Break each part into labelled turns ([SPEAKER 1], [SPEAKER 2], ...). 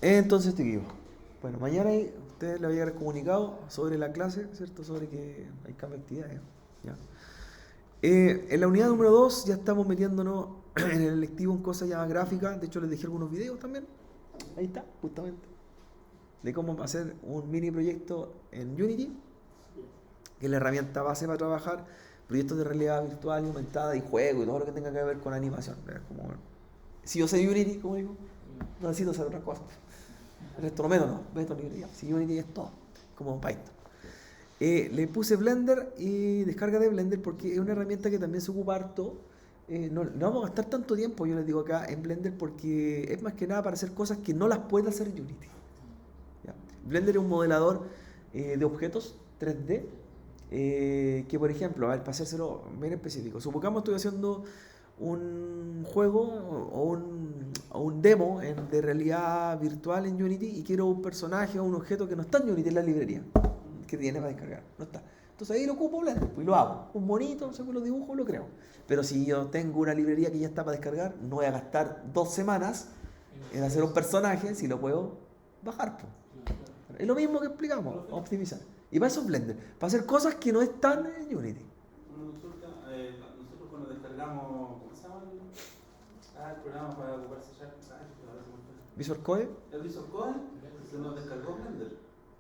[SPEAKER 1] Entonces, chiquillos, bueno, mañana ustedes le voy a haber comunicado sobre la clase, ¿cierto? Sobre que hay cambio de actividades, ¿ya? En la unidad número 2 ya estamos metiéndonos en el lectivo en cosas ya gráficas. De hecho, les dejé algunos videos también. Ahí está, justamente. De cómo hacer un mini proyecto en Unity, que es la herramienta base para trabajar proyectos de realidad virtual y aumentada y juego y todo lo que tenga que ver con animación. Como, si yo sé Unity, como digo, no necesito hacer otra cosa. El resto no meto, no, meto librería. Si Unity es todo, como Python. Le puse Blender y descarga de Blender porque es una herramienta que también se ocupa harto. No vamos a gastar tanto tiempo, yo les digo acá, en Blender porque es más que nada para hacer cosas que no las puede hacer Unity. ¿Ya? Blender es un modelador de objetos 3D que, por ejemplo, a ver, para hacérselo bien específico, supongamos estoy haciendo un juego o un demo de realidad virtual en Unity y quiero un personaje o un objeto que no está en Unity en la librería que tiene para descargar, no está. Entonces ahí lo ocupo Blender, pues, y lo hago. Un bonito, no sé, pues lo dibujo, lo creo. Pero si yo tengo una librería que ya está para descargar, no voy a gastar 2 semanas en hacer un personaje si lo puedo bajar, pues. Es lo mismo que explicamos, optimizar. Y para eso es Blender, para hacer cosas que no están en Unity.
[SPEAKER 2] Una consulta, nosotros cuando descargamos, ¿cómo se llama el programa para ocuparse ya?
[SPEAKER 1] Visual Code.
[SPEAKER 2] El Visual Code se nos descargó Blender,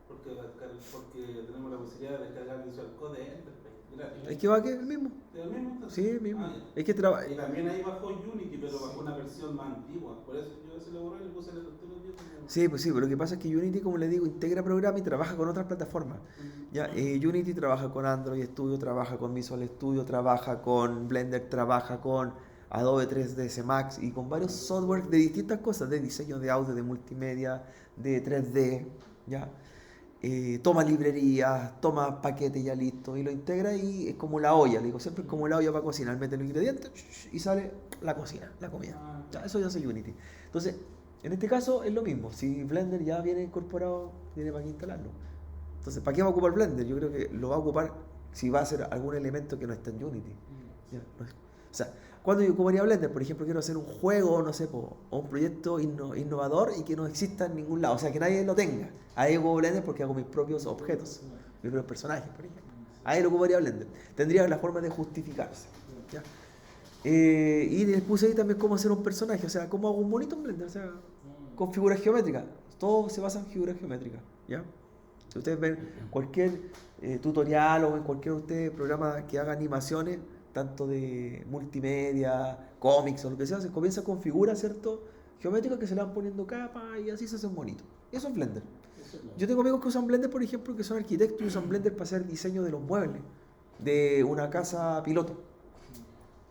[SPEAKER 2] porque tenemos la posibilidad de descargar Visual Code de Enterprise, gratis.
[SPEAKER 1] ¿Es que va que el mismo?
[SPEAKER 2] ¿Es el mismo entonces?
[SPEAKER 1] Sí, el mismo.
[SPEAKER 2] Ah,
[SPEAKER 1] Es que
[SPEAKER 2] y también ahí bajó Unity, pero bajó una versión más antigua. Por eso yo se lo borré y le puse el artículo 10.
[SPEAKER 1] sí, pues sí, pero lo que pasa es que Unity, como le digo, integra programas y trabaja con otras plataformas. Ya, Unity trabaja con Android Studio, trabaja con Visual Studio, trabaja con Blender, trabaja con Adobe 3ds Max y con varios software de distintas cosas, de diseño de audio, de multimedia, de 3D, ya. Toma librerías, toma paquetes ya listo y lo integra y es como la olla, le digo, siempre es como la olla para cocinar, mete los ingredientes y sale la cocina, la comida. Ya, eso ya hace Unity. Entonces, en este caso es lo mismo, si Blender ya viene incorporado, tiene para qué instalarlo. Entonces, ¿para qué va a ocupar Blender? Yo creo que lo va a ocupar si va a ser algún elemento que no está en Unity. Ya, no es- o sea, cuando yo ocuparía Blender, por ejemplo, quiero hacer un juego, no sé, o un proyecto innovador y que no exista en ningún lado, o sea, que nadie lo tenga. Ahí ocupo Blender porque hago mis propios objetos, mis propios personajes, por ejemplo. Ahí lo ocuparía Blender. Tendría la forma de justificarse. ¿Ya? Y les puse ahí también cómo hacer un personaje, o sea, cómo hago un bonito en Blender, o sea, con figuras geométricas. Todo se basa en figuras geométricas, ¿ya? Si ustedes ven cualquier tutorial o en cualquier programa que haga animaciones, tanto de multimedia, cómics o lo que sea, se comienza con figuras, ¿cierto? Geométricas que se le van poniendo capas y así se hacen bonitos. Eso es Blender. Yo tengo amigos que usan Blender, por ejemplo, que son arquitectos y usan Blender para hacer diseño de los muebles de una casa piloto.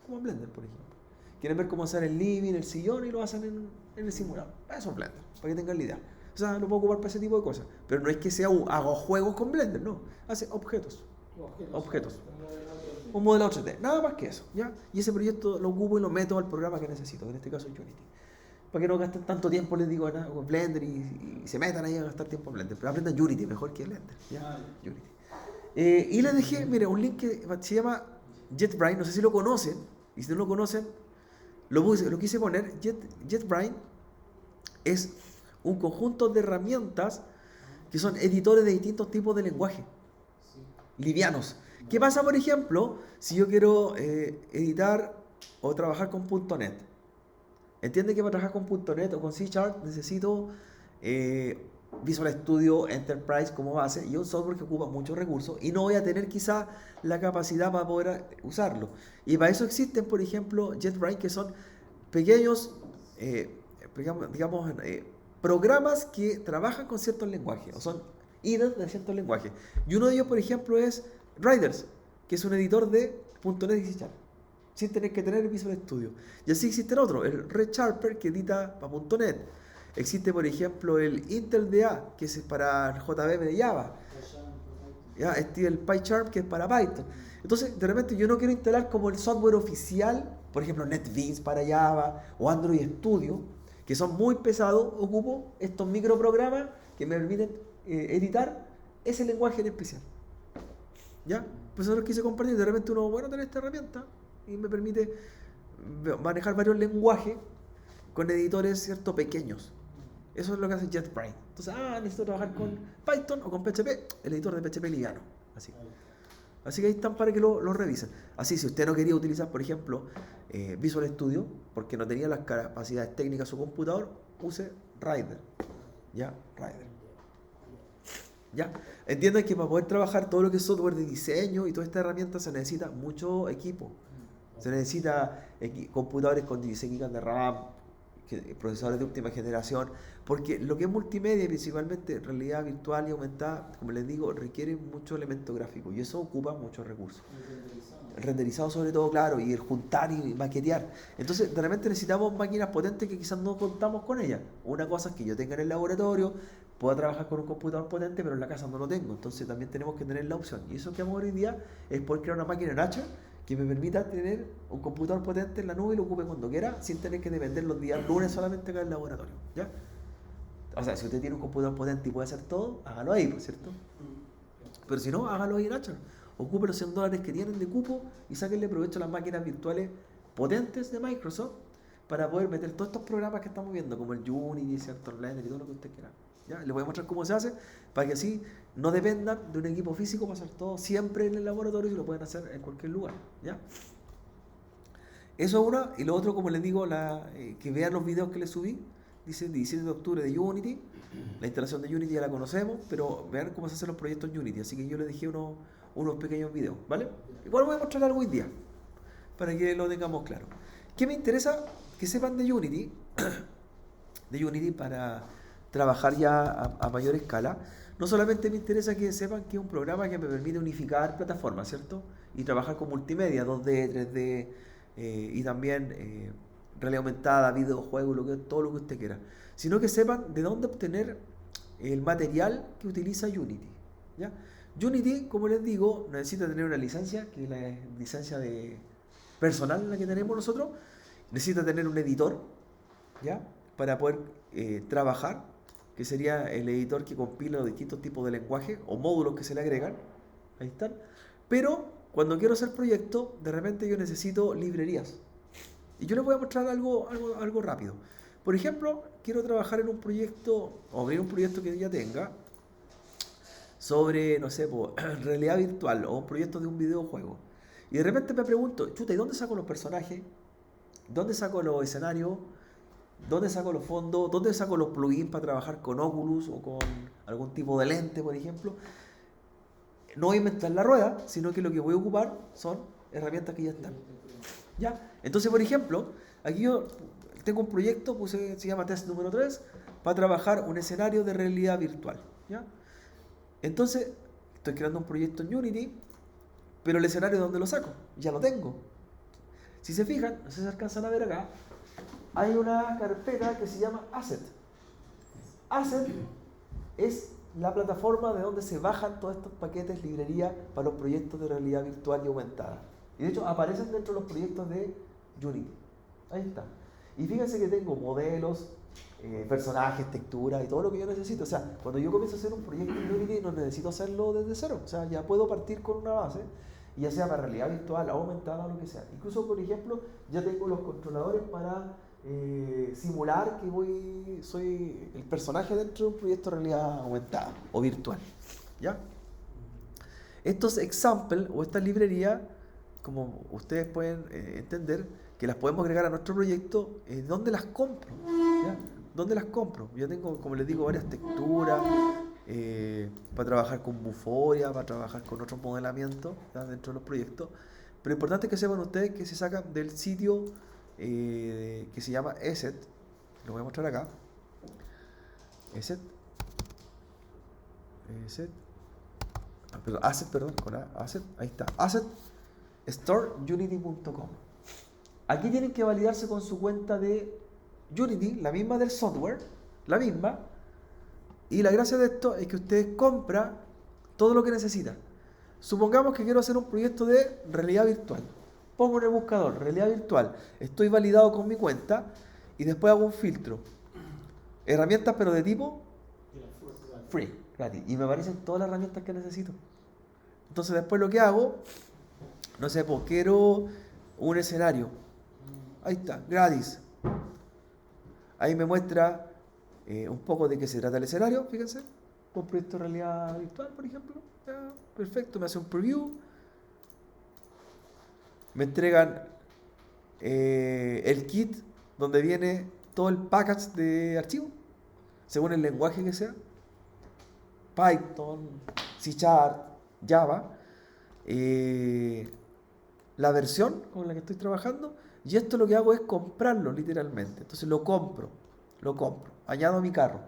[SPEAKER 1] Como Blender, por ejemplo. Quieren ver cómo hacer el living, el sillón y lo hacen en el simulador. Eso es Blender, para que tengan la idea. O sea, lo puedo ocupar para ese tipo de cosas. Pero no es que haga juegos con Blender, no. Hace objetos. Objetos. Un modelo 3D. Nada más que eso, ¿ya? Y ese proyecto lo ocupo y lo meto al programa que necesito, que en este caso es Unity. Para que no gasten tanto tiempo, les digo, con Blender y se metan ahí a gastar tiempo en Blender. Pero aprendan Unity, mejor que Blender, ¿ya? Unity. Y les dejé, mire, un link que se llama JetBrains, no sé si lo conocen, y si no lo conocen, lo quise poner. JetBrains es un conjunto de herramientas que son editores de distintos tipos de lenguaje, livianos. ¿Qué pasa, por ejemplo, si yo quiero editar o trabajar con .NET? Entiende que para trabajar con .NET o con C# necesito Visual Studio Enterprise como base y un software que ocupa muchos recursos y no voy a tener quizá la capacidad para poder usarlo. Y para eso existen, por ejemplo, JetBrains, que son pequeños, digamos, programas que trabajan con ciertos lenguajes o son IDEs de ciertos lenguajes. Y uno de ellos, por ejemplo, es Riders, que es un editor de .NET y C# sin tener que tener Visual Studio. Y así existen otros, el RedSharper que edita para .NET. Existe, por ejemplo, el Intel DA, que es para JVM de Java. ¿Ya? Existe el PyCharm, que es para Python. Entonces, de repente yo no quiero instalar como el software oficial, por ejemplo, NetBeans para Java o Android Studio, que son muy pesados. Ocupo estos microprogramas que me permiten editar ese lenguaje en especial. ¿Ya? Pues eso es lo que quise compartir. De repente uno, bueno, tener esta herramienta y me permite manejar varios lenguajes con editores, ¿cierto?, pequeños. Eso es lo que hace JetBrains. Entonces, necesito trabajar con Python o con PHP, el editor de PHP liviano. Así que ahí están para que lo revisen. Así, si usted no quería utilizar, por ejemplo, Visual Studio, porque no tenía las capacidades técnicas de su computador, use Rider. ¿Ya? Rider. ¿Ya? Entiendan que para poder trabajar todo lo que es software de diseño y toda esta herramienta se necesita mucho equipo. Se necesita computadores con 16 GB de RAM, procesadores de última generación, porque lo que es multimedia, principalmente realidad virtual y aumentada, como les digo, requiere mucho elemento gráfico y eso ocupa muchos recursos. El renderizado sobre todo, claro, y el juntar y maquetear. Entonces, de repente necesitamos máquinas potentes que quizás no contamos con ellas. Una cosa es que yo tenga en el laboratorio, pueda trabajar con un computador potente, pero en la casa no lo tengo. Entonces también tenemos que tener la opción. Y eso que vamos hoy en día es poder crear una máquina en H que me permita tener un computador potente en la nube y lo ocupe cuando quiera, sin tener que depender los días lunes solamente acá en el laboratorio. ¿Ya? O sea, si usted tiene un computador potente y puede hacer todo, hágalo ahí, ¿por cierto? Pero si no, hágalo ahí en H. Ocupe los $100 que tienen de cupo y sáquenle provecho a las máquinas virtuales potentes de Microsoft para poder meter todos estos programas que estamos viendo, como el Unity, ¿cierto? El Blender y todo lo que usted quiera. ¿Ya? Les voy a mostrar cómo se hace para que así no dependan de un equipo físico para hacer todo siempre en el laboratorio y lo pueden hacer en cualquier lugar. ¿Ya? Eso es una. Y lo otro, como les digo, que vean los videos que les subí. Dice 17 de octubre de Unity. La instalación de Unity ya la conocemos, pero vean cómo se hacen los proyectos en Unity. Así que yo les dejé unos pequeños videos, ¿vale? Igual voy a mostrar algo hoy día, para que lo tengamos claro. ¿Qué me interesa? Que sepan de Unity, para trabajar ya a mayor escala. No solamente me interesa que sepan que es un programa que me permite unificar plataformas, ¿cierto? Y trabajar con multimedia, 2D, 3D, y también realidad aumentada, videojuegos, todo lo que usted quiera. Sino que sepan de dónde obtener el material que utiliza Unity, ¿ya? Unity, como les digo, necesita tener una licencia, que es la licencia personal la que tenemos nosotros. Necesita tener un editor, ¿ya? Para poder trabajar, que sería el editor que compila los distintos tipos de lenguaje o módulos que se le agregan. Ahí están. Pero cuando quiero hacer proyectos, de repente yo necesito librerías. Y yo les voy a mostrar algo rápido. Por ejemplo, quiero trabajar en un proyecto, o abrir un proyecto que ya tenga, sobre, no sé, realidad virtual, o un proyecto de un videojuego. Y de repente me pregunto, chuta, ¿y dónde saco los personajes? ¿Dónde saco los escenarios? ¿Dónde saco los fondos? ¿Dónde saco los plugins para trabajar con Oculus o con algún tipo de lente, por ejemplo? No voy a inventar la rueda, sino que lo que voy a ocupar son herramientas que ya están. ¿Ya? Entonces, por ejemplo, aquí yo tengo un proyecto, se llama test número 3, para trabajar un escenario de realidad virtual. ¿Ya? Entonces, estoy creando un proyecto en Unity, pero el escenario, ¿dónde lo saco? Ya lo tengo. Si se fijan, no sé si se alcanzan a ver acá, hay una carpeta que se llama Asset. Asset es la plataforma de donde se bajan todos estos paquetes, librerías para los proyectos de realidad virtual y aumentada. Y de hecho aparecen dentro de los proyectos de Unity. Ahí está. Y fíjense que tengo modelos, personajes, texturas y todo lo que yo necesito. O sea, cuando yo comienzo a hacer un proyecto en Unity no necesito hacerlo desde cero. O sea, ya puedo partir con una base, y ya sea para realidad virtual, aumentada o lo que sea. Incluso, por ejemplo, ya tengo los controladores para simular que soy el personaje dentro de un proyecto de realidad aumentada o virtual. ¿Ya? Estos examples o estas librerías, como ustedes pueden entender, que las podemos agregar a nuestro proyecto, ¿dónde las compro? ¿Ya? ¿Dónde las compro? Yo tengo, como les digo, varias texturas para trabajar con Vuforia, para trabajar con otros modelamientos, ¿ya? Dentro de los proyectos. Pero lo importante es que sepan ustedes que se sacan del sitio que se llama Asset. Lo voy a mostrar acá. Asset, ahí está. Asset storeunity.com. Aquí tienen que validarse con su cuenta de Unity, la misma del software, la misma. Y la gracia de esto es que usted compra todo lo que necesita. Supongamos que quiero hacer un proyecto de realidad virtual. Pongo en el buscador realidad virtual, estoy validado con mi cuenta y después hago un filtro. Herramientas, pero de tipo free, gratis. Y me aparecen todas las herramientas que necesito. Entonces después lo que hago, no sé, pues quiero un escenario. Ahí está, gratis. Ahí me muestra un poco de qué se trata el escenario, fíjense. Un proyecto de realidad virtual, por ejemplo. Ya, perfecto, me hace un preview. Me entregan el kit donde viene todo el package de archivo, según el lenguaje que sea. Python, C#, Java. La versión con la que estoy trabajando, y esto lo que hago es comprarlo literalmente. Entonces lo compro, añado a mi carro.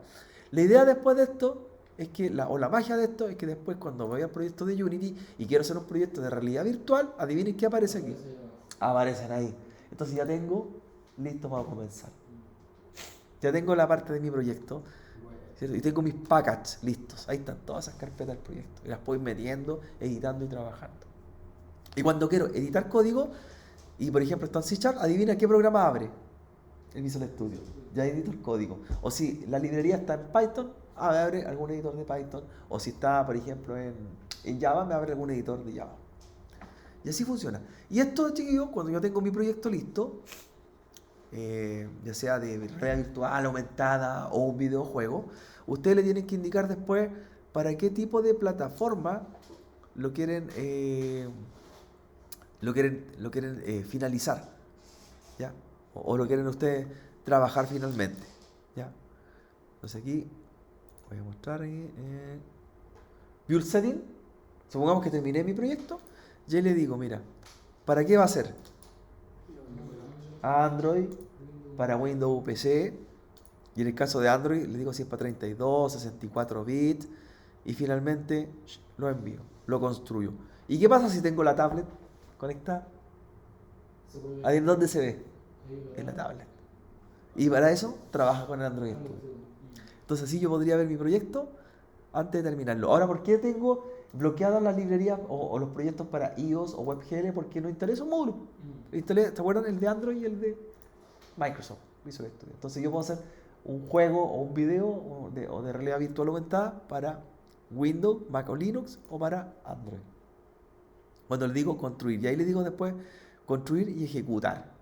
[SPEAKER 1] La idea después de esto es que, la magia de esto es que después cuando voy al proyecto de Unity y quiero hacer un proyecto de realidad virtual, adivinen qué aparece aquí. Aparecen ahí. Entonces ya tengo listo para comenzar. Ya tengo la parte de mi proyecto, ¿cierto? Y tengo mis packages listos. Ahí están todas esas carpetas del proyecto. Y las puedo ir metiendo, editando y trabajando. Y cuando quiero editar código, y por ejemplo está en C#, adivina qué programa abre el Visual Studio. Ya edito el código. O si la librería está en Python, me abre algún editor de Python. O si está, por ejemplo, en Java, me abre algún editor de Java. Y así funciona. Y esto, chiquillos, cuando yo tengo mi proyecto listo, ya sea de realidad virtual, aumentada o un videojuego, ustedes le tienen que indicar después para qué tipo de plataforma lo quieren finalizar, ¿ya? O lo quieren ustedes trabajar finalmente, ¿ya? Entonces aquí voy a mostrar Build Setting. Supongamos que terminé mi proyecto, y le digo, mira, ¿para qué va a ser? Android, para Windows PC, y en el caso de Android le digo si es para 32, 64 bits, y finalmente lo envío, lo construyo. ¿Y qué pasa si tengo la tablet conectada? Ahí en dónde se ve, en la tablet. Y para eso trabaja con el Android Studio. Entonces así yo podría ver mi proyecto antes de terminarlo. Ahora, ¿por qué tengo bloqueadas las librerías o los proyectos para iOS o WebGL? Porque no instalé esos módulos. Instalé, ¿te acuerdan? El de Android y el de Microsoft Visual Studio. Entonces yo puedo hacer un juego o un video o de realidad virtual aumentada para Windows, Mac o Linux o para Android. Cuando le digo construir, y ahí le digo después construir y ejecutar.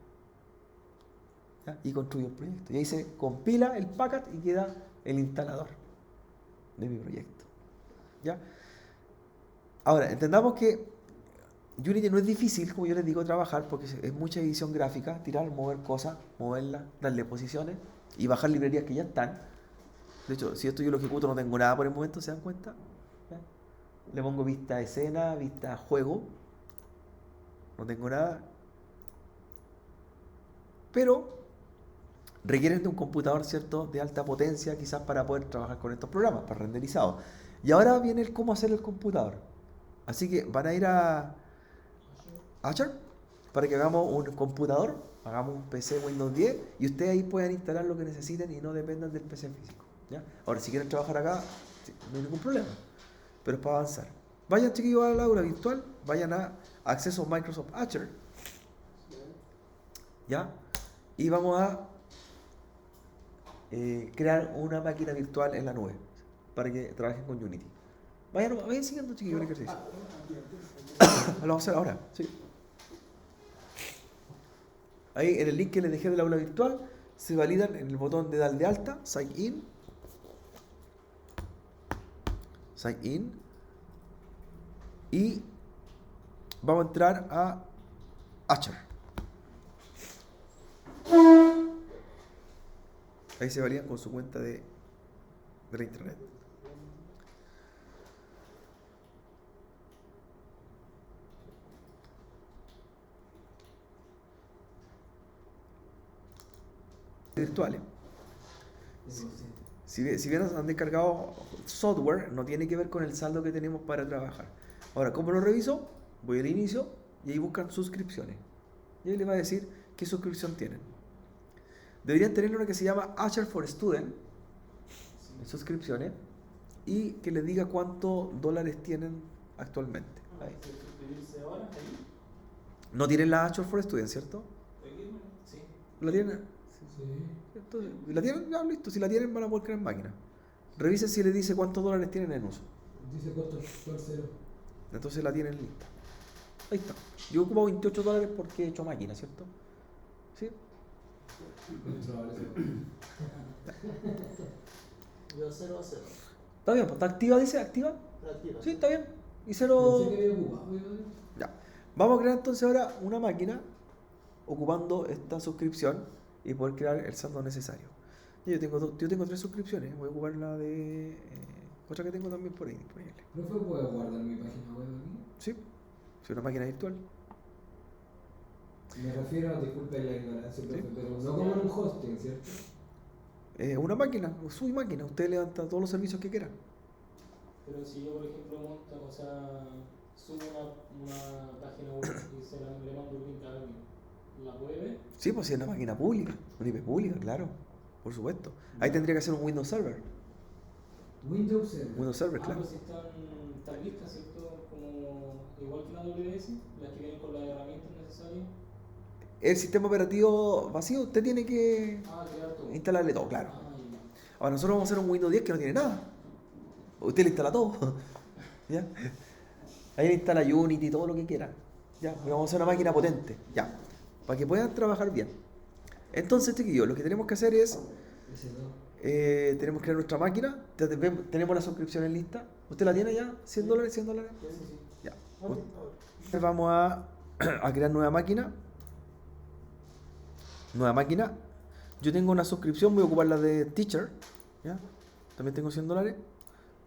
[SPEAKER 1] ¿Ya? Y construyo el proyecto. Y ahí se compila el package y queda el instalador de mi proyecto. ¿Ya? Ahora, entendamos que Unity no es difícil, como yo les digo, trabajar, porque es mucha edición gráfica, tirar, mover cosas, moverlas, darle posiciones y bajar librerías que ya están. De hecho, si esto yo lo ejecuto no tengo nada por el momento, ¿se dan cuenta? ¿Ya? Le pongo vista escena, vista juego, no tengo nada. Pero requieren de un computador, ¿cierto?, de alta potencia, quizás para poder trabajar con estos programas, para renderizados. Y ahora viene el cómo hacer el computador. Así que van a ir a Azure para que hagamos un computador, hagamos un PC Windows 10 y ustedes ahí puedan instalar lo que necesiten y no dependan del PC físico, ¿ya? Ahora, si quieren trabajar acá, no hay ningún problema, pero es para avanzar. Vayan, chiquillos, a la aula virtual, vayan a Acceso Microsoft Azure, ¿ya? Y vamos a crear una máquina virtual en la nube para que trabajen con Unity. Vayan siguiendo, chiquillos, el ejercicio. Lo vamos a hacer ahora, sí. Ahí en el link que les dejé del aula virtual se validan en el botón de dar de alta, sign in, y vamos a entrar a Azure. Ahí se validan con su cuenta de la internet. Virtuales. Si bien han descargado software, no tiene que ver con el saldo que tenemos para trabajar. Ahora, ¿cómo lo reviso? Voy al inicio y ahí buscan suscripciones. Y ahí les va a decir qué suscripción tienen. Deberían tener una que se llama Azure for Student, suscripciones, y que les diga cuántos dólares tienen actualmente. Ahí. No tienen la Azure for Student, ¿cierto?
[SPEAKER 2] Sí.
[SPEAKER 1] ¿La tienen? Entonces, ¿la tienen? Ya, listo. Si la tienen, van a poder crear máquina. Revisen si les dice cuántos dólares tienen en uso.
[SPEAKER 3] Dice costo actual 0.
[SPEAKER 1] Entonces la tienen lista. Ahí está. Yo he ocupado 28 dólares porque he hecho máquina, ¿cierto? ¿Sí?
[SPEAKER 4] De 0 a 0.
[SPEAKER 1] Está bien, pues está activa, dice, activa.
[SPEAKER 4] Activa.
[SPEAKER 1] Sí, está bien. Y
[SPEAKER 3] Pensé
[SPEAKER 1] cero.
[SPEAKER 3] que había ocupado, yo.
[SPEAKER 1] Ya. Vamos a crear entonces ahora una máquina ocupando esta suscripción y poder crear el saldo necesario. Y yo tengo 3 suscripciones. Voy a ocupar la de otra que tengo también por ahí disponible.
[SPEAKER 3] Profe, ¿puedo guardar mi página web aquí?
[SPEAKER 1] Sí, es una máquina virtual.
[SPEAKER 3] Me refiero, disculpen la ignorancia, profe,
[SPEAKER 1] Sí.
[SPEAKER 3] pero no como en un hosting, ¿cierto?
[SPEAKER 1] Una máquina, su máquina. Usted levanta todos los servicios que quiera.
[SPEAKER 5] Pero si yo, por ejemplo, monto, o sea, subo una página web y le mando un link a alguien, ¿la puede ver?
[SPEAKER 1] Sí, pues si es una máquina pública, una IP pública, claro, por supuesto. Ahí tendría que ser un Windows Server.
[SPEAKER 3] Windows Server.
[SPEAKER 1] Windows Server, claro.
[SPEAKER 5] Pues si están listas, ¿cierto? Como, igual que la WS, las que vienen con las herramientas necesarias.
[SPEAKER 1] El sistema operativo vacío, usted tiene que
[SPEAKER 5] Crear todo.
[SPEAKER 1] instalarle todo, claro.
[SPEAKER 5] Ya.
[SPEAKER 1] Ahora nosotros vamos a hacer un Windows 10 que no tiene nada. Usted le instala todo. ¿Ya? Ahí le instala Unity, todo lo que quiera. ¿Ya? Y vamos a hacer una máquina potente. Ya. Para que puedan trabajar bien. Entonces, chiquillos, lo que tenemos que hacer es
[SPEAKER 3] Ese no.
[SPEAKER 1] tenemos que crear nuestra máquina. Tenemos la suscripción lista. ¿Usted la tiene ya? $100, $100.
[SPEAKER 5] Sí, sí.
[SPEAKER 1] Ya. Entonces vamos a crear nueva máquina. Nueva máquina. Yo tengo una suscripción, voy a ocupar la de Teacher. ¿Ya? También tengo $100.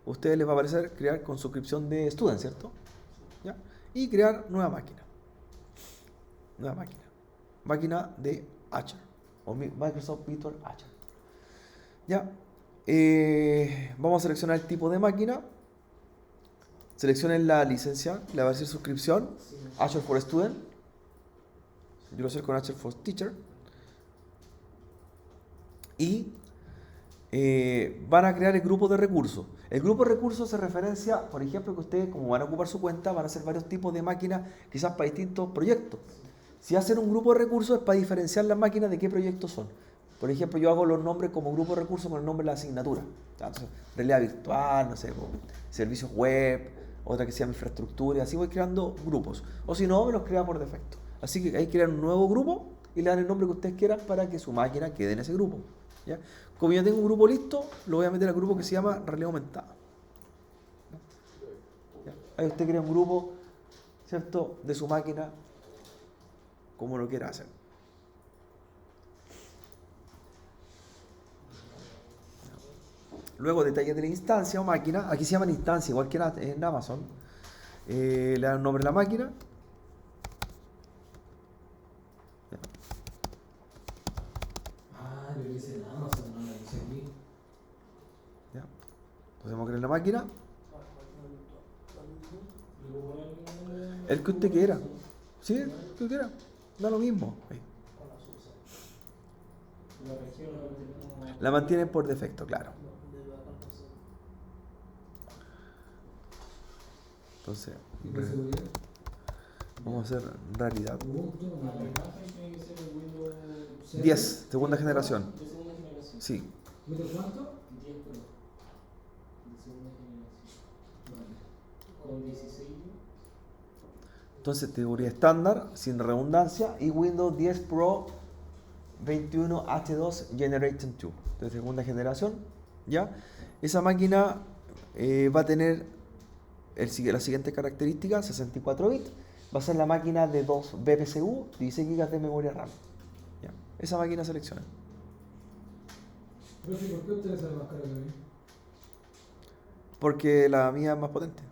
[SPEAKER 1] A ustedes les va a aparecer crear con suscripción de Student, ¿cierto? ¿Ya? Y crear nueva máquina. Nueva máquina. Máquina de Azure. O Microsoft Virtual Azure. ¿Ya? Vamos a seleccionar el tipo de máquina. Seleccionen la licencia. Le va a decir suscripción. Azure for Student. Yo lo voy a hacer con Azure for Teacher. Y van a crear el grupo de recursos. El grupo de recursos se referencia, por ejemplo, que ustedes, como van a ocupar su cuenta, van a hacer varios tipos de máquinas, quizás para distintos proyectos. Si hacen un grupo de recursos es para diferenciar las máquinas de qué proyectos son. Por ejemplo, yo hago los nombres como grupo de recursos con el nombre de la asignatura. Entonces, realidad virtual, no sé, servicios web, otra que se llama infraestructura, y así voy creando grupos. O si no, me los crea por defecto. Así que hay que crear un nuevo grupo y le dan el nombre que ustedes quieran para que su máquina quede en ese grupo. ¿Ya? Como ya tengo un grupo listo, lo voy a meter al grupo que se llama realidad aumentada. ¿Ya? Ahí usted crea un grupo, ¿cierto?, de su máquina, como lo quiera hacer. Luego, detalles de la instancia o máquina. Aquí se llaman instancia, igual que en Amazon. Le dan el nombre a la máquina.
[SPEAKER 3] Ah, yo lo hice en Amazon, no lo hice aquí.
[SPEAKER 1] ¿Ya? Entonces vamos a crear la máquina.
[SPEAKER 5] ¿Le puedo poner algún nombre?
[SPEAKER 1] El que usted quiera. ¿Sí? El que usted quiera. Da lo mismo. Ahí.
[SPEAKER 5] La región la mantenemos.
[SPEAKER 1] La mantienen por defecto, claro. Entonces,
[SPEAKER 3] ¿Y qué seguridad?
[SPEAKER 1] vamos a hacer raridad.
[SPEAKER 3] Ubuntu,
[SPEAKER 5] La
[SPEAKER 3] no.
[SPEAKER 5] imagen tiene que ser el Windows
[SPEAKER 1] 10, segunda generación.
[SPEAKER 5] de segunda generación.
[SPEAKER 1] Sí.
[SPEAKER 3] ¿Windows cuánto?
[SPEAKER 5] 10 Pro. De segunda generación.
[SPEAKER 3] Vale.
[SPEAKER 5] Con 16.
[SPEAKER 1] Entonces, categoría estándar, sin redundancia, y Windows 10 Pro 21H2 Generation 2, de segunda generación. ¿Ya? Esa máquina va a tener las siguientes características: 64 bits. Va a ser la máquina de 2 BPCU, 16 GB de memoria RAM. ¿Ya? Esa máquina selecciona.
[SPEAKER 3] Profe, ¿por qué usted sale más caro que a mí?
[SPEAKER 1] Porque la mía es más potente.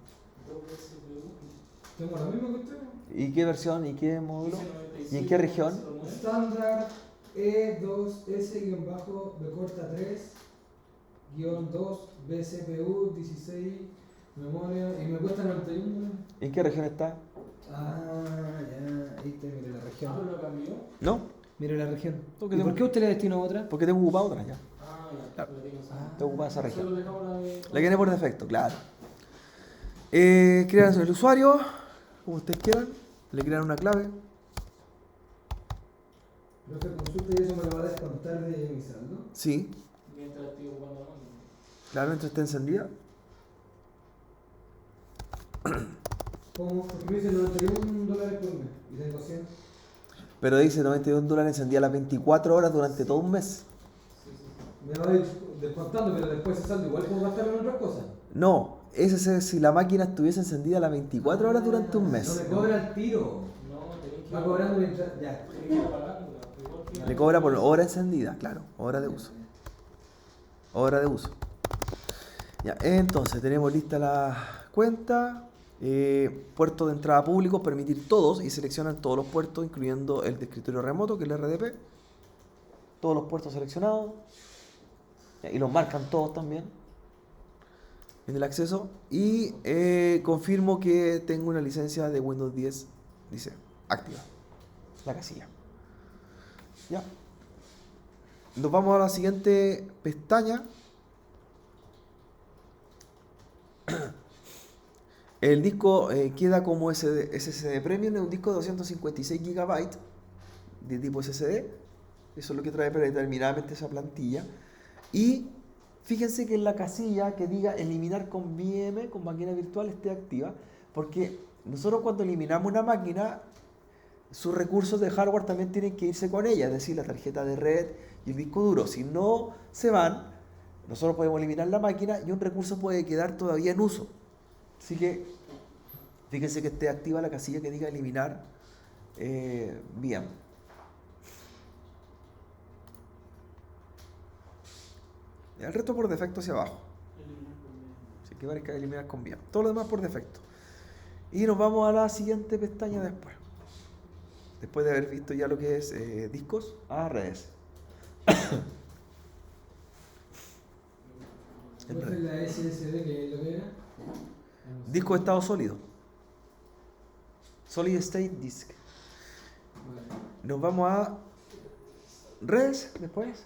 [SPEAKER 3] ¿Tengo la misma que usted?
[SPEAKER 1] ¿Y qué versión? ¿Y qué módulo? ¿Y en qué región?
[SPEAKER 3] Estándar E2S-B-3-2 BCPU 16 memoria y me cuesta 91.
[SPEAKER 1] ¿En qué región está?
[SPEAKER 3] Ah, ya, ahí está, mire la región.
[SPEAKER 5] ¿Ah, lo cambió?
[SPEAKER 1] ¿No?
[SPEAKER 3] Mire la región.
[SPEAKER 1] Porque
[SPEAKER 3] ¿Y
[SPEAKER 1] tengo-
[SPEAKER 3] por qué usted le destinó otra?
[SPEAKER 1] Porque tengo ocupada otra ya.
[SPEAKER 5] Ah, ya.
[SPEAKER 1] Claro.
[SPEAKER 5] La tengo esa.
[SPEAKER 1] Tengo ocupada esa región.
[SPEAKER 5] Solo dejamos la de.
[SPEAKER 1] La que viene por defecto, claro. Crean el usuario, como ustedes quieran. Le crean una clave.
[SPEAKER 3] Profe, consulta y eso me lo va a descontar de mi saldo.
[SPEAKER 1] Sí,
[SPEAKER 5] Mientras estoy ocupando la máquina.
[SPEAKER 1] claro, mientras esté encendida.
[SPEAKER 3] ¿Cómo? Porque me dice $91 por mes y tengo 100.
[SPEAKER 1] Pero dice $91 encendida las 24 horas durante todo un mes.
[SPEAKER 5] Sí, sí, sí.
[SPEAKER 3] Me va a ir descontando, pero después ese saldo igual puedo gastarlo en otras cosas.
[SPEAKER 1] No, ese es si la máquina estuviese encendida las 24 horas durante un
[SPEAKER 3] No
[SPEAKER 1] mes.
[SPEAKER 3] me cobra el tiro.
[SPEAKER 5] No, tenés que
[SPEAKER 3] Va cobrando mientras. Ya.
[SPEAKER 5] tenés que ir apagándola, igual que
[SPEAKER 1] Le cobra por hora encendida, claro, hora de uso. Hora de uso. Ya, entonces tenemos lista la cuenta. Puertos de entrada públicos, permitir todos y seleccionan todos los puertos, incluyendo el de escritorio remoto, que es el RDP. Todos los puertos seleccionados. Ya, y los marcan todos también en el acceso. Y confirmo que tengo una licencia de Windows 10, dice, activa. La casilla. Ya. Nos vamos a la siguiente pestaña. El disco queda como SSD Premium, es un disco de 256 GB de tipo SSD. Eso es lo que trae predeterminadamente esa plantilla. Y fíjense que en la casilla que diga eliminar con VM, con máquina virtual, esté activa. Porque nosotros cuando eliminamos una máquina, sus recursos de hardware también tienen que irse con ella. Es decir, la tarjeta de red y el disco duro. Si no se van, nosotros podemos eliminar la máquina y un recurso puede quedar todavía en uso. Así que fíjense que esté activa la casilla que diga eliminar VM. El resto por defecto hacia abajo. Así que parezca eliminar con VM. Todo lo demás por defecto. Y nos vamos a la siguiente pestaña después. Después de haber visto ya lo que es discos a redes.
[SPEAKER 3] ¿Cuál fue la SSD que es lo que era?
[SPEAKER 1] Disco de estado sólido. Solid State Disk.
[SPEAKER 3] Vale.
[SPEAKER 1] Nos vamos a redes después.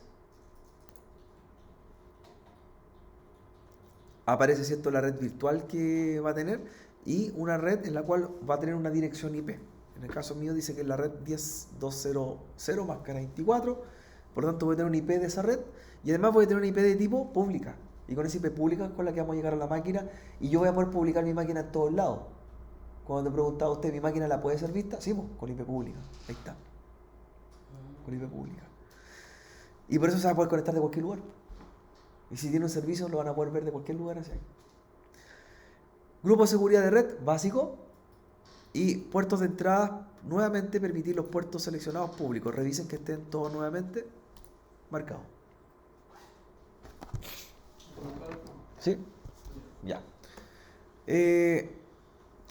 [SPEAKER 1] Aparece, ¿cierto?, la red virtual que va a tener y una red en la cual va a tener una dirección IP. En el caso mío dice que es la red 10.200 más 24, por lo tanto voy a tener un IP de esa red y además voy a tener una IP de tipo pública. Y con esa IP pública es con la que vamos a llegar a la máquina y yo voy a poder publicar mi máquina en todos lados. Cuando te preguntaba usted, ¿mi máquina la puede ser vista? Sí, pues, con IP pública. Ahí está. Con IP pública. Y por eso se va a poder conectar de cualquier lugar. Y si tiene un servicio, lo van a poder ver de cualquier lugar hacia ahí. Grupo de seguridad de red básico. Y puertos de entrada, nuevamente permitir los puertos seleccionados públicos. Revisen que estén todos nuevamente marcados. ¿Sí? Ya.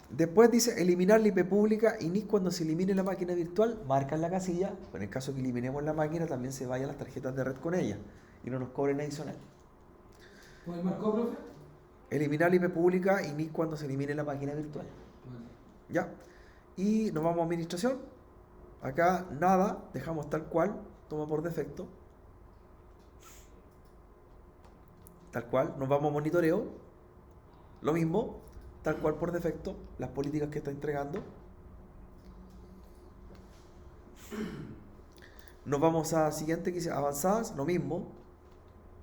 [SPEAKER 1] Después dice eliminar la IP pública y NIC cuando se elimine la máquina virtual, marcan la casilla. En el caso que eliminemos la máquina, también se vayan las tarjetas de red con ella y no nos cobren adicional.
[SPEAKER 3] ¿Cómo marcó, profe?
[SPEAKER 1] Eliminar la IP pública y NIC cuando se elimine la máquina virtual.
[SPEAKER 3] Vale.
[SPEAKER 1] Ya. Y nos vamos a administración. Acá nada, dejamos tal cual, toma por defecto. Tal cual, nos vamos a monitoreo. Lo mismo, tal cual por defecto, las políticas que está entregando. Nos vamos a siguiente que dice avanzadas, lo mismo,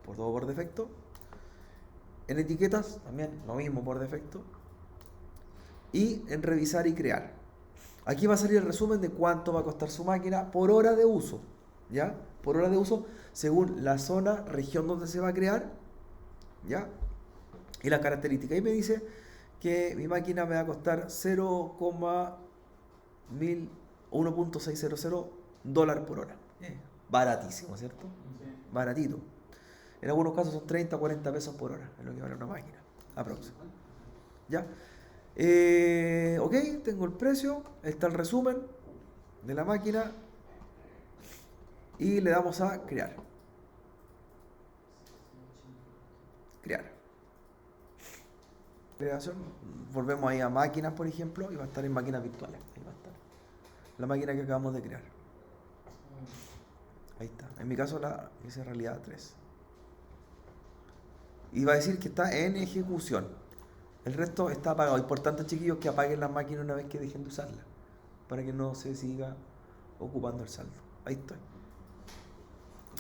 [SPEAKER 1] por todo por defecto. En etiquetas, también lo mismo por defecto. Y en revisar y crear. Aquí va a salir el resumen de cuánto va a costar su máquina por hora de uso. ¿Ya? Por hora de uso, según la zona, región donde se va a crear. ¿Ya? Y la característica. Ahí me dice que mi máquina me va a costar 1.600 dólares por hora. Baratísimo, ¿cierto?
[SPEAKER 2] Sí.
[SPEAKER 1] Baratito. En algunos casos son 30 o 40 pesos por hora, es lo que vale una máquina. Aproximadamente. ¿Ya? Ok, tengo el precio. Está el resumen de la máquina. Y le damos a crear. Crear. Creación. Volvemos ahí a máquinas, por ejemplo, y va a estar en máquinas virtuales. Ahí va a estar. La máquina que acabamos de crear. Ahí está. En mi caso la hice realidad 3. Y va a decir que está en ejecución. El resto está apagado. Importante, chiquillos, que apaguen las máquinas una vez que dejen de usarlas. Para que no se siga ocupando el saldo. Ahí estoy.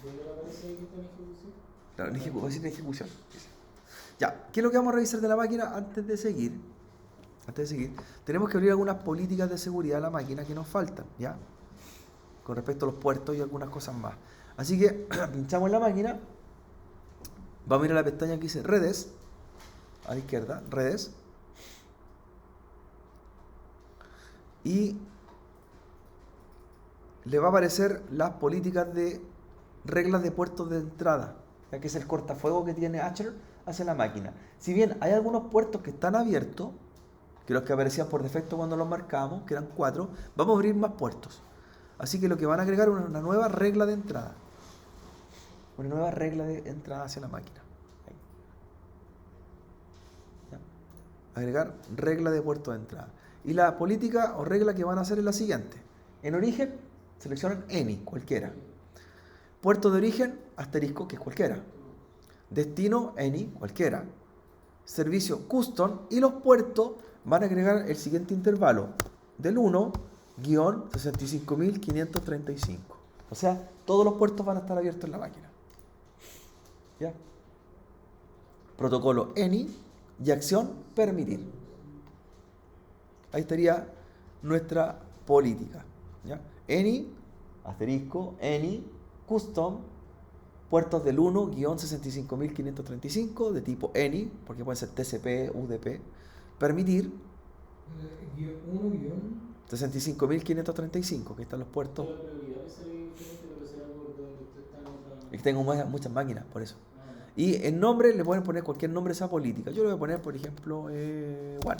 [SPEAKER 5] ¿Dónde le aparece ahí que está en ejecución?
[SPEAKER 1] Claro, va a decir en ejecución. Ya, ¿qué es lo que vamos a revisar de la máquina antes de seguir? Tenemos que abrir algunas políticas de seguridad de la máquina que nos faltan, ¿ya? Con respecto a los puertos y algunas cosas más. Así que pinchamos en la máquina Vamos a ir a la pestaña que dice redes, a la izquierda, redes. Y le va a aparecer las políticas de reglas de puertos de entrada, ya que es el cortafuego que tiene Archer hacia la máquina. Si bien hay algunos puertos que están abiertos, que los que aparecían por defecto cuando los marcamos, que eran 4, vamos a abrir más puertos. Así que lo que van a agregar es una nueva regla de entrada. Una nueva regla de entrada hacia la máquina. Ahí. ¿Ya? Agregar regla de puerto de entrada. Y la política o regla que van a hacer es la siguiente. En origen, seleccionan any, cualquiera. Puerto de origen, asterisco, que es cualquiera. Destino, any, cualquiera. Servicio, custom. Y los puertos van a agregar el siguiente intervalo. Del 1-65.535. O sea, todos los puertos van a estar abiertos en la máquina. ¿Ya? Protocolo any y acción permitir. Ahí estaría nuestra política. ¿Ya? Any, asterisco, any, custom, puertos del 1-65.535 de tipo any, porque pueden ser TCP, UDP, permitir 65.535, que están los puertos.
[SPEAKER 5] La prioridad sería diferente, pero será por donde usted está en otra.
[SPEAKER 1] Es que tengo muchas máquinas, por eso. Y el nombre le pueden poner cualquier nombre a esa política. Yo le voy a poner, por ejemplo, One.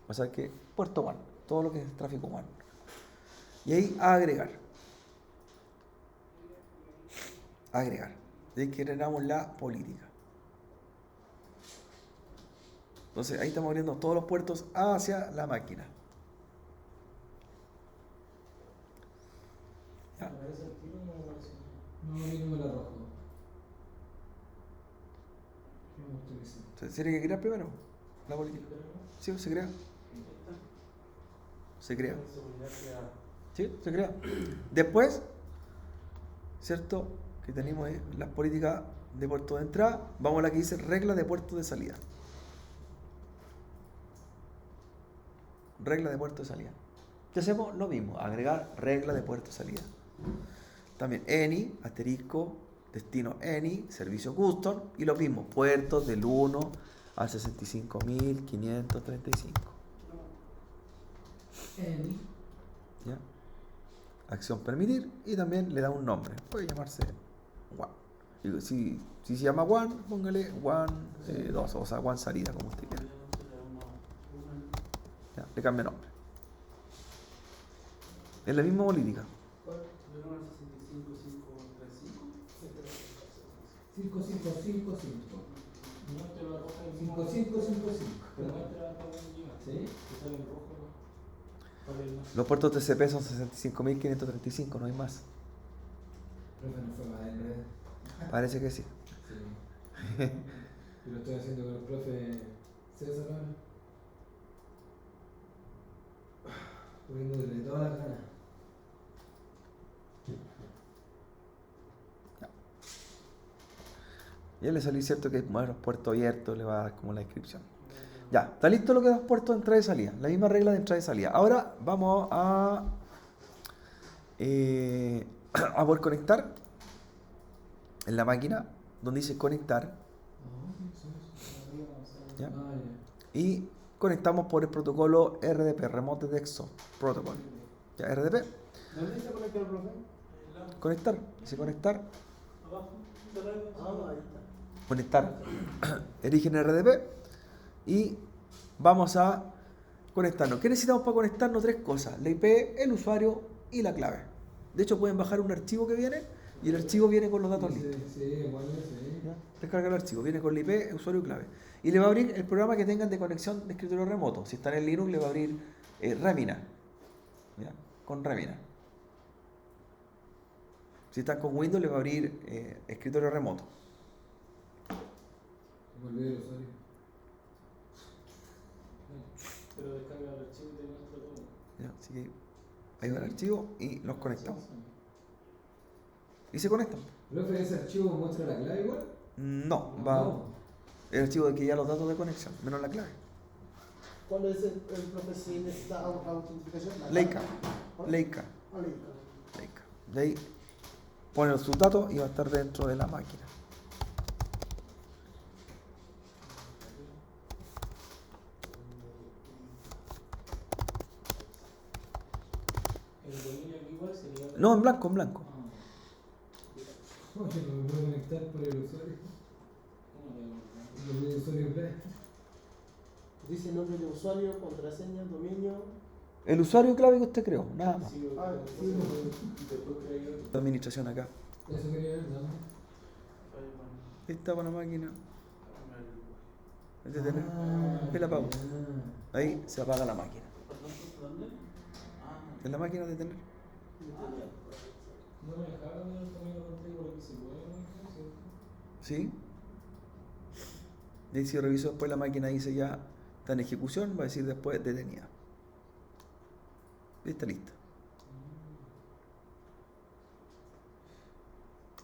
[SPEAKER 1] O sea que puerto One, todo lo que es tráfico One. Y ahí agregar. Agregar. Y ahí generamos la política. Entonces ahí estamos abriendo todos los puertos hacia la máquina. ¿Ya?
[SPEAKER 5] ¿Aparece el tiro o no aparece?
[SPEAKER 3] No, a mí no me la arrojo. ¿Qué me gusta que sea?
[SPEAKER 1] ¿Se tiene que crear primero la política? Sí, se crea. Se crea. Sí, se crea. Después, ¿cierto? Que tenemos las políticas de puerto de entrada. Vamos a la que dice regla de puerto de salida. Regla de puerto de salida. ¿Qué hacemos? Lo mismo, agregar regla de puerto de salida. También any, asterisco, destino any, servicio custom, y lo mismo, puertos del 1 al 65.535.
[SPEAKER 3] Any.
[SPEAKER 1] ¿Ya? Acción permitir, y también le da un nombre. Puede llamarse One. Y si se llama One, póngale One 2, o sea, One salida, como usted quiera. Ya, le cambia nombre. Es la misma política.
[SPEAKER 2] ¿Cuál? ¿Del 1 al 65.535?
[SPEAKER 3] 5555.
[SPEAKER 5] No te lo arroja el mismo.
[SPEAKER 3] 5555.
[SPEAKER 5] Pero muestra hasta dónde llega.
[SPEAKER 3] ¿Sí?
[SPEAKER 5] Te sale en rojo, ¿no? Para el más.
[SPEAKER 1] Los puertos TCP son 65.535, no hay más.
[SPEAKER 3] Profe, no fue mal en red.
[SPEAKER 1] Parece que sí.
[SPEAKER 3] Sí. Yo lo estoy haciendo con el profe César ahora. Poniéndole todas las ganas.
[SPEAKER 1] Ya le salió cierto que hay más puertos abiertos, le va a dar como la descripción. Ya, está listo lo que es puertos de entrada y salida. La misma regla de entrada y salida. Ahora vamos a poder conectar en la máquina donde dice conectar. ¿Ya?
[SPEAKER 3] Ah,
[SPEAKER 1] Y conectamos por el protocolo RDP, Remote Desktop Protocol. ¿Ya? RDP.
[SPEAKER 2] ¿Dónde está conectado el profe?
[SPEAKER 1] Conectar. Dice conectar.
[SPEAKER 2] Abajo. Ahí está.
[SPEAKER 1] Conectar. Eligen RDP. Y vamos a conectarnos. ¿Qué necesitamos para conectarnos? 3 cosas. La IP, el usuario y la clave. De hecho, pueden bajar un archivo que viene y el archivo viene con los datos listos.
[SPEAKER 3] Sí, bueno, sí.
[SPEAKER 1] ¿Ya? Descarga el archivo, viene con la IP, usuario y clave. Y le va a abrir el programa que tengan de conexión de escritorio remoto. Si están en Linux, le va a abrir Remina. ¿Ya? Con Remina. Si están con Windows, le va a abrir escritorio remoto.
[SPEAKER 3] Me olvidé el usuario.
[SPEAKER 5] Pero descarga el archivo y te muestra todo.
[SPEAKER 1] ¿Ya? Así que ahí va el archivo y los conectamos. Y se conectan.
[SPEAKER 3] Profe, ¿ese archivo muestra la clave igual?
[SPEAKER 1] No, va
[SPEAKER 3] No.
[SPEAKER 1] el archivo de que ya los datos de conexión, menos la clave.
[SPEAKER 4] ¿Cuál es el profe si necesita autentificación?
[SPEAKER 1] Leica. Leica.
[SPEAKER 4] Ah, Leica.
[SPEAKER 1] Leica. De ahí Ponen sus datos y va a estar dentro de la máquina.
[SPEAKER 5] El dominio aquí igual sería.
[SPEAKER 1] No, en blanco, en blanco.
[SPEAKER 5] Ah,
[SPEAKER 3] Oye, no me puedo conectar por el usuario.
[SPEAKER 5] ¿cómo te
[SPEAKER 3] El usuario Play.
[SPEAKER 4] Dice nombre de usuario, contraseña, dominio.
[SPEAKER 1] El usuario clave que usted creó, nada más.
[SPEAKER 5] Sí,
[SPEAKER 4] Ah,
[SPEAKER 5] sí, después creí otro.
[SPEAKER 1] La administración acá.
[SPEAKER 3] Eso quería ver, ¿no?
[SPEAKER 1] Ahí está con la máquina. Es de tener.
[SPEAKER 3] Ah,
[SPEAKER 1] Ahí la apago.
[SPEAKER 3] ya.
[SPEAKER 1] Ahí se apaga la máquina.
[SPEAKER 2] ¿Dónde?
[SPEAKER 1] En la máquina de tener.
[SPEAKER 5] No me dejaron el dominio contigo porque se puede modificar, ¿cierto?
[SPEAKER 1] ¿Sí? Y si reviso después la máquina dice ya está en ejecución, va a decir después detenida. Y está lista.